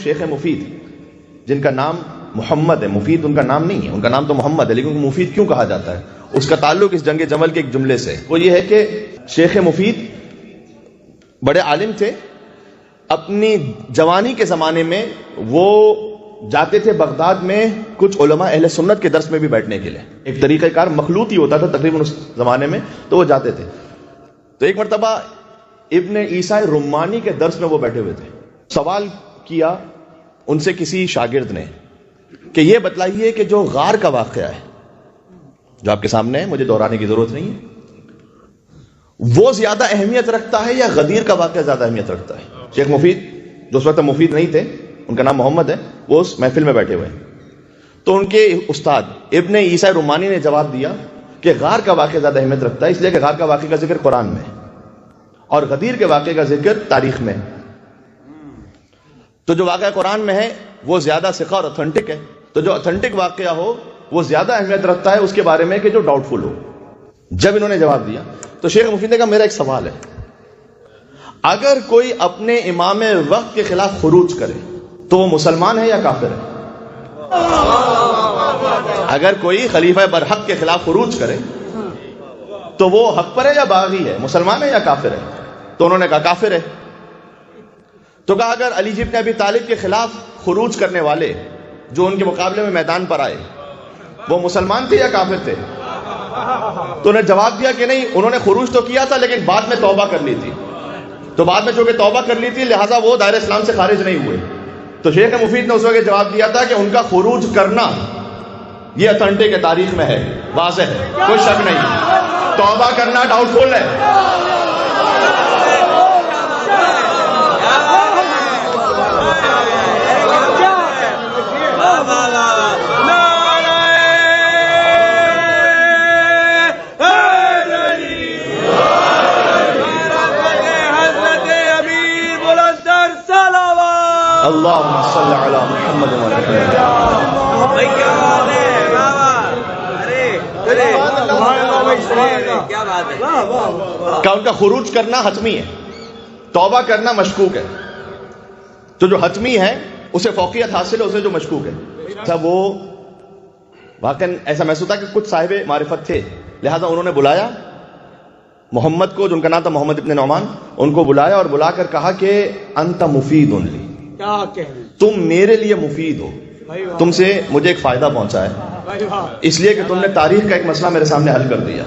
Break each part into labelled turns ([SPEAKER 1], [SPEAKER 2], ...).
[SPEAKER 1] شیخ مفید جن کا نام محمد ہے، مفید ان کا نام نہیں ہے، ان کا نام تو محمد ہے، لیکن مفید کیوں کہا جاتا ہے؟ اس کا تعلق اس جنگ جمل کے ایک جملے سے، وہ یہ ہے کہ شیخ مفید بڑے عالم تھے۔ اپنی جوانی کے زمانے میں وہ جاتے تھے بغداد میں کچھ علماء اہل سنت کے درس میں بھی بیٹھنے کے لیے، ایک طریقہ کار مخلوط ہی ہوتا تھا تقریباً اس زمانے میں، تو وہ جاتے تھے۔ تو ایک مرتبہ ابن عیسیٰ رمانی کے درس میں وہ بیٹھے ہوئے تھے، سوال کیا ان سے کسی شاگرد نے کہ یہ بتلائیے کہ جو غار کا واقعہ ہے جو آپ کے سامنے ہے، مجھے دہرانے کی ضرورت نہیں ہے، وہ زیادہ اہمیت رکھتا ہے یا غدیر کا واقعہ زیادہ اہمیت رکھتا ہے؟ شیخ مفید جو اس وقت مفید نہیں تھے، ان کا نام محمد ہے، وہ اس محفل میں بیٹھے ہوئے ہیں۔ تو ان کے استاد ابن عیسیٰ رمانی نے جواب دیا کہ غار کا واقعہ زیادہ اہمیت رکھتا ہے، اس لیے کہ غار کا واقعہ کا ذکر قرآن میں ہے اور غدیر کے واقعے کا ذکر تاریخ میں ہے۔ تو جو واقعہ قرآن میں ہے وہ زیادہ ثقہ اور اتھینٹک ہے، تو جو اتھینٹک واقعہ ہو وہ زیادہ اہمیت رکھتا ہے اس کے بارے میں کہ جو ڈاؤٹ فل ہو۔ جب انہوں نے جواب دیا تو شیخ مفید نے کہا میرا ایک سوال ہے، اگر کوئی اپنے امام وقت کے خلاف خروج کرے تو وہ مسلمان ہے یا کافر ہے؟ اگر کوئی خلیفہ برحق کے خلاف خروج کرے تو وہ حق پر ہے یا باغی ہے، مسلمان ہے یا کافر ہے؟ تو انہوں نے کہا کافر ہے۔ تو کہا اگر علی ابن ابی طالب کے خلاف خروج کرنے والے جو ان کے مقابلے میں میدان پر آئے وہ مسلمان تھے یا کافر تھے؟ تو انہوں نے جواب دیا کہ نہیں، انہوں نے خروج تو کیا تھا لیکن بعد میں توبہ کر لی تھی، تو بعد میں چونکہ توبہ کر لی تھی لہٰذا وہ دائرہ اسلام سے خارج نہیں ہوئے۔ تو شیخ مفید نے اس وقت جواب دیا تھا کہ ان کا خروج کرنا یہ اتھینٹک ہے، تاریخ میں ہے، واضح ہے، کوئی شک نہیں، توبہ کرنا ڈاؤٹ فل ہے۔ اللہم صلی علی محمد و کہ ان کا خروج کرنا حتمی ہے، توبہ کرنا مشکوک ہے۔ تو جو حتمی ہے اسے فوقیت حاصل ہے، اسے جو مشکوک ہے۔ تھا وہ واقعاً ایسا محسوس تھا کہ کچھ صاحب معرفت تھے، لہذا انہوں نے بلایا محمد کو، جن کا نام تھا محمد ابن نعمان، ان کو بلایا اور بلا کر کہا کہ انت مفید لی، تم میرے لیے مفید ہو، تم سے مجھے ایک فائدہ پہنچا ہے اس لیے کہ تم نے تاریخ کا ایک مسئلہ میرے سامنے حل کر دیا۔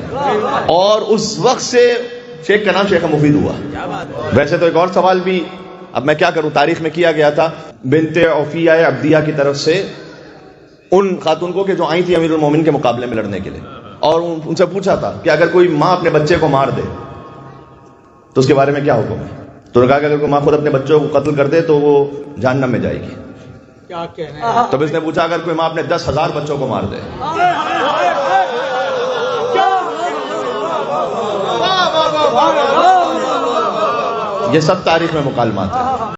[SPEAKER 1] اور اس وقت سے شیخ کا نام شیخ مفید ہوا۔ ویسے تو ایک اور سوال بھی اب میں کیا کروں تاریخ میں کیا گیا تھا بنت عفیہ عبدیہ کی طرف سے ان خاتون کو کہ جو آئی تھی امیر المومنین کے مقابلے میں لڑنے کے لیے، اور ان سے پوچھا تھا کہ اگر کوئی ماں اپنے بچے کو مار دے تو اس کے بارے میں کیا حکم ہے؟ تو نے کہا کہ اگر کوئی ماں خود اپنے بچوں کو قتل کر دے تو وہ جہنم میں جائے گی۔ تب اس نے پوچھا اگر کوئی ماں اپنے 10,000 بچوں کو مار دے؟ یہ سب تاریخ میں مکالمات ہیں۔